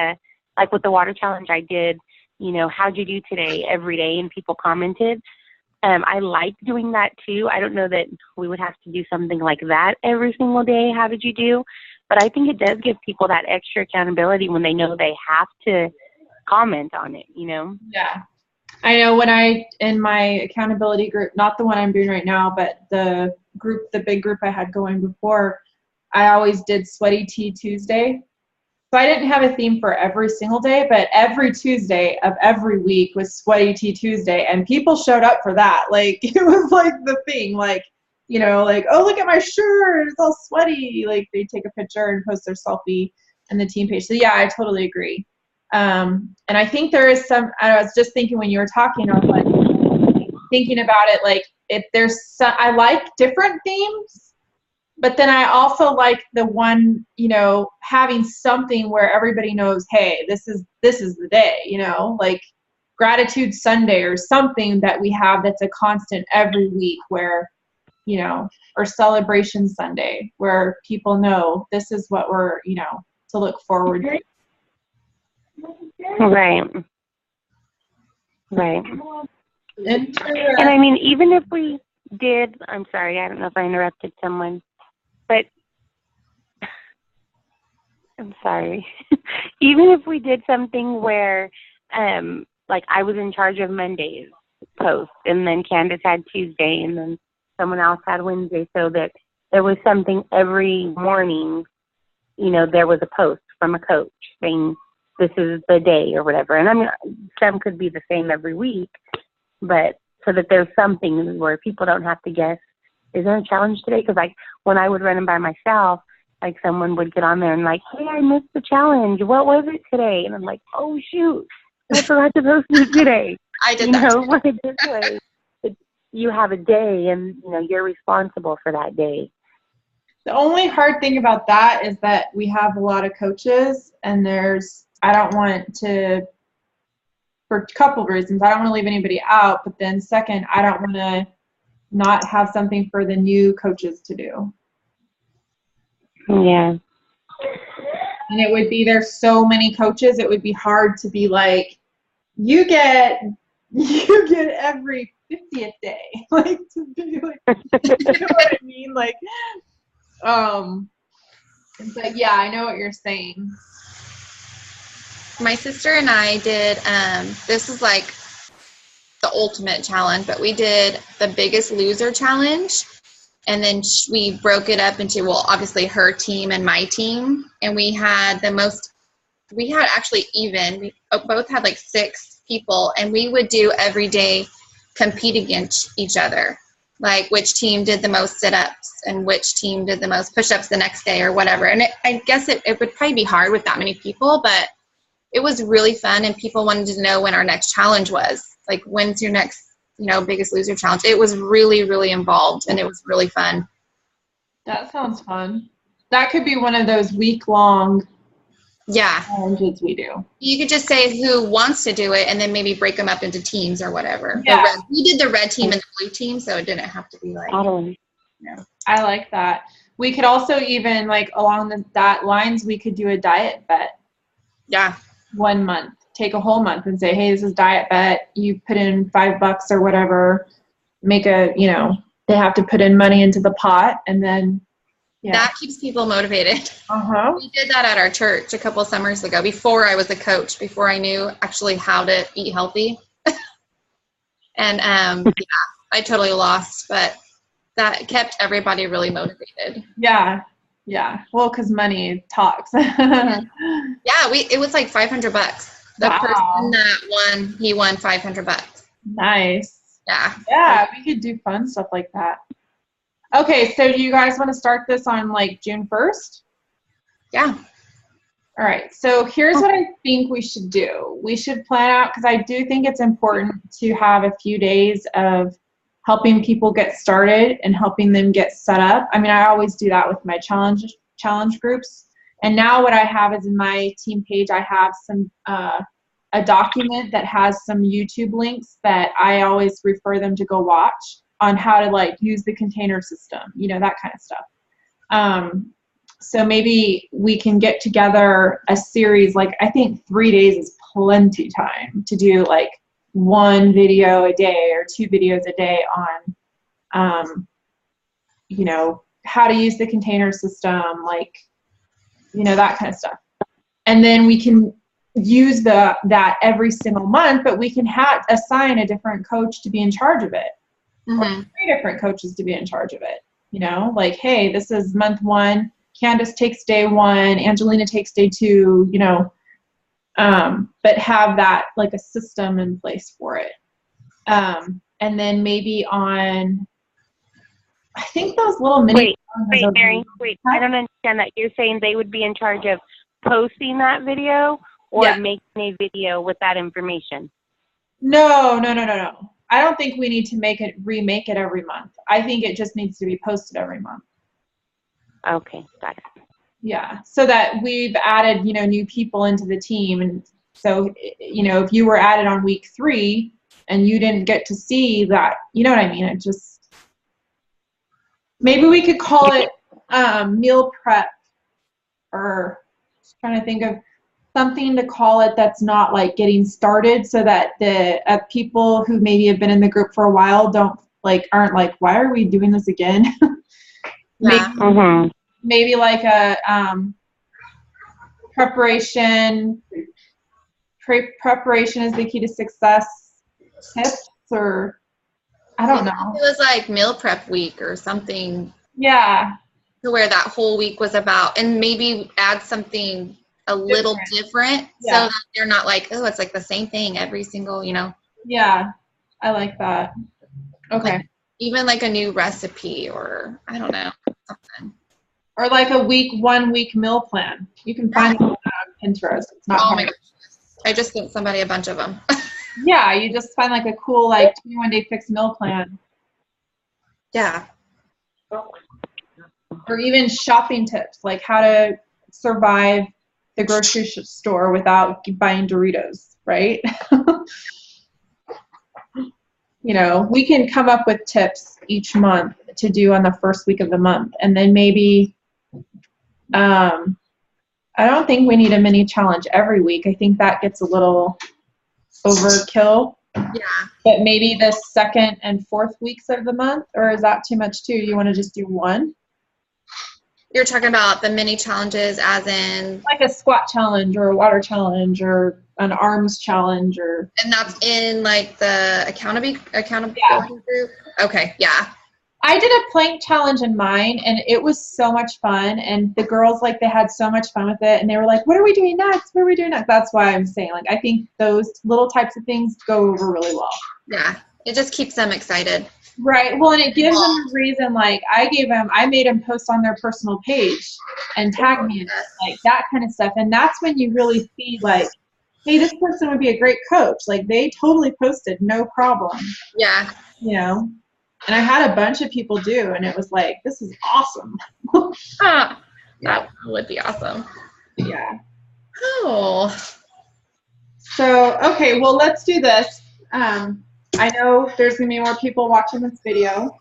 like with the water challenge I did, how'd you do today every day, and people commented. I like doing that too. I don't know that we would have to do something like that every single day. How did you do? But I think it does give people that extra accountability when they know they have to comment on it, Yeah. I know in my accountability group, not the one I'm doing right now, but the big group I had going before, I always did Sweaty Tea Tuesday. So I didn't have a theme for every single day, but every Tuesday of every week was Sweaty Tea Tuesday, and people showed up for that. Like, it was like the thing, like, like, oh, look at my shirt, it's all sweaty. Like, they take a picture and post their selfie in the team page. So yeah, I totally agree. And I think there is I was just thinking when you were talking, I was like thinking about it, like if there's I like different themes, but then I also like the one, having something where everybody knows, hey, this is the day, like Gratitude Sunday or something that we have that's a constant every week where, or Celebration Sunday where people know this is what we're, to look forward to. Right. And I mean, even if we did, I'm sorry, I don't know if I interrupted someone, but I'm sorry. Even if we did something where, like I was in charge of Monday's post, and then Candace had Tuesday, and then someone else had Wednesday, so that there was something every morning, there was a post from a coach saying, this is the day or whatever. And I mean, some could be the same every week, but so that there's something where people don't have to guess, is there a challenge today? Because like when I would run them by myself, like someone would get on there and like, hey, I missed the challenge. What was it today? And I'm like, oh, shoot, I forgot to post it today. I did that too. Like this way, you have a day and, you're responsible for that day. The only hard thing about that is that we have a lot of coaches, and I don't want to, for a couple of reasons, I don't want to leave anybody out, but then second, I don't want to not have something for the new coaches to do. Yeah. And it would be, there's so many coaches, it would be hard to be like, you get every 50th day. Like, to be like, you know what I mean? Like, but yeah, I know what you're saying. My sister and I did, this is like the ultimate challenge, but we did the Biggest Loser challenge. And then we broke it up into, well, obviously her team and my team. And we had actually even, we both had like 6 people, and we would do every day compete against each other. Like which team did the most sit-ups and which team did the most push-ups the next day or whatever. And I guess it would probably be hard with that many people, but it was really fun, and people wanted to know when our next challenge was. Like, when's your next, Biggest Loser challenge? It was really, really involved, and it was really fun. That sounds fun. That could be one of those week-long challenges we do. You could just say who wants to do it, and then maybe break them up into teams or whatever. Yeah. We did the red team and the blue team, so it didn't have to be like. Yeah. I like that. We could also even, like, along that lines, we could do a diet bet. Yeah. 1 month. Take a whole month and say, hey, this is diet bet. You put in $5 or whatever. Make they have to put in money into the pot, and then. Yeah. That keeps people motivated. Uh-huh. We did that at our church a couple of summers ago, before I was a coach, before I knew actually how to eat healthy. And I totally lost, but that kept everybody really motivated. Yeah. Yeah. Well, because money talks. Yeah, it was like $500. The Wow. person that won, he won $500. Nice. Yeah. Yeah, we could do fun stuff like that. Okay, so do you guys want to start this on like June 1st? Yeah. All right, so here's what I think we should do. We should plan out, because I do think it's important to have a few days of helping people get started and helping them get set up. I mean, I always do that with my challenge groups. And now what I have is in my team page, I have some a document that has some YouTube links that I always refer them to go watch on how to like use the container system, you know, that kind of stuff. So maybe we can get together a series, like I think 3 days is plenty time to do like 1 video a day or 2 videos a day on, you know, how to use the container system, like, you know, that kind of stuff. And then we can use that every single month, but we can assign a different coach to be in charge of it. Mm-hmm. Or 3 different coaches to be in charge of it. You know, like, hey, this is month 1. Candace takes day 1. Angelina takes day 2. You know, but have that like a system in place for it. And then maybe on, I think those little mini. Wait, Mary. Wait, I don't understand that. You're saying they would be in charge of posting that video or making a video with that information? No. I don't think we need to remake it every month. I think it just needs to be posted every month. Okay, got it. Yeah, so that we've added, you know, new people into the team. And so, you know, if you were added on week 3 and you didn't get to see that, you know what I mean? It just, maybe we could call it meal prep, or just trying to think of something to call it that's not like getting started, so that the people who maybe have been in the group for a while aren't like, why are we doing this again? Yeah. Maybe like a preparation is the key to success tips, or I don't know. It was like meal prep week or something. Yeah. To where that whole week was about, and maybe add something a little different so that they're not like, oh, it's like the same thing every single, you know. Yeah, I like that. Okay. Like, even like a new recipe, or I don't know, something. Or like a 1 week meal plan. You can find that on Pinterest. It's not hard. My gosh. I just sent somebody a bunch of them. Yeah, you just find like a cool like 21-day fixed meal plan. Yeah. Or even shopping tips, like how to survive the grocery store without buying Doritos, right? You know, we can come up with tips each month to do on the first week of the month. And then maybe, I don't think we need a mini challenge every week. I think that gets a little overkill. Yeah. But maybe the 2nd and 4th weeks of the month, or is that too much too? Do you want to just do 1? You're talking about the mini challenges as in? Like a squat challenge or a water challenge or an arms challenge, or. And that's in like the accountability group? Okay, yeah. I did a plank challenge in mine, and it was so much fun. And the girls, like, they had so much fun with it. And they were like, what are we doing next? What are we doing next? That's why I'm saying, like, I think those little types of things go over really well. Yeah, it just keeps them excited. Right. Well, and it gives them a reason. Like, I made them post on their personal page and tag me in it, like that kind of stuff. And that's when you really see, like, hey, this person would be a great coach. Like, they totally posted, no problem. Yeah. You know? And I had a bunch of people do, and it was like, this is awesome. That would be awesome. Yeah. Oh. So, okay, well, let's do this. I know there's going to be more people watching this video.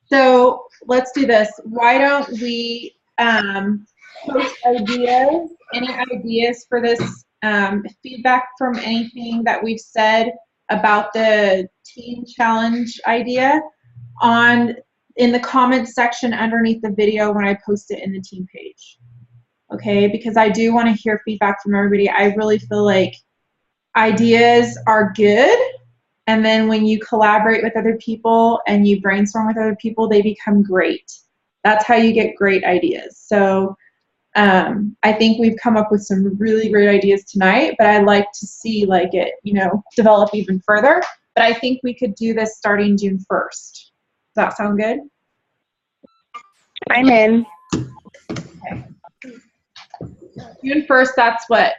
So let's do this. Why don't we post ideas, any ideas for this, feedback from anything that we've said about the teen challenge idea in the comments section underneath the video when I post it in the team page. Okay, because I do want to hear feedback from everybody. I really feel like ideas are good, and then when you collaborate with other people and you brainstorm with other people, they become great. That's how you get great ideas. So I think we've come up with some really great ideas tonight, but I'd like to see like it, develop even further. But I think we could do this starting June 1st. Does that sound good? I'm in. Okay. June 1st, that's what?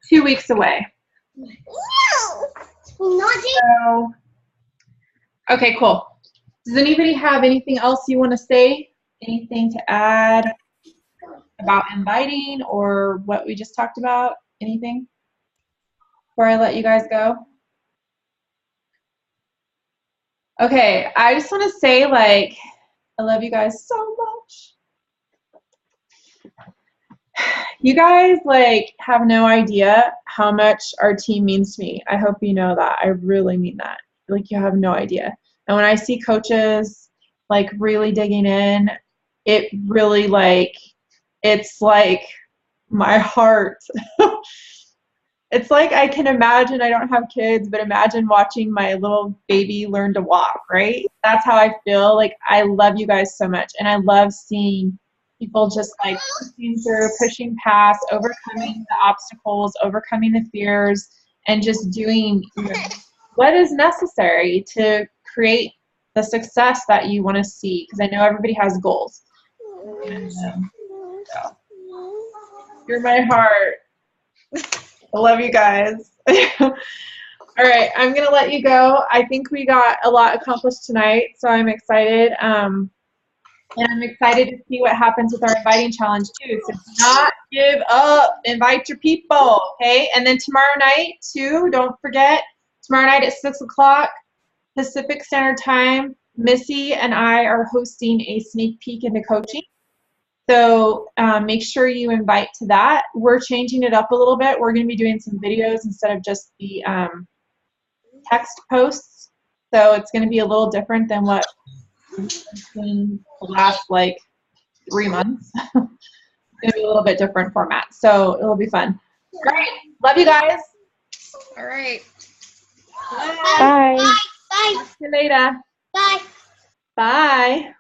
2 weeks away. So, okay, cool. Does anybody have anything else you want to say? Anything to add about inviting or what we just talked about? Anything before I let you guys go? Okay, I just want to say, like, I love you guys so much. You guys, like, have no idea how much our team means to me. I hope you know that. I really mean that. Like, you have no idea. And when I see coaches, like, really digging in, it really, like, it's like my heart. It's like I can imagine, I don't have kids, but imagine watching my little baby learn to walk, right? That's how I feel. Like, I love you guys so much. And I love seeing people just like pushing through, pushing past, overcoming the obstacles, overcoming the fears, and just doing what is necessary to create the success that you want to see. Because I know everybody has goals. And, so, you're my heart. I love you guys. All right, I'm going to let you go. I think we got a lot accomplished tonight, so I'm excited. And I'm excited to see what happens with our inviting challenge, too. So do not give up. Invite your people, okay? And then tomorrow night, too, don't forget, tomorrow night at 6 o'clock Pacific Standard Time, Missy and I are hosting a sneak peek into coaching. So make sure you invite to that. We're changing it up a little bit. We're going to be doing some videos instead of just the text posts. So it's going to be a little different than what in the last like 3 months. It's going to be a little bit different format. So it'll be fun. Great. Love you guys. All right. Bye. See you later. Bye. Bye.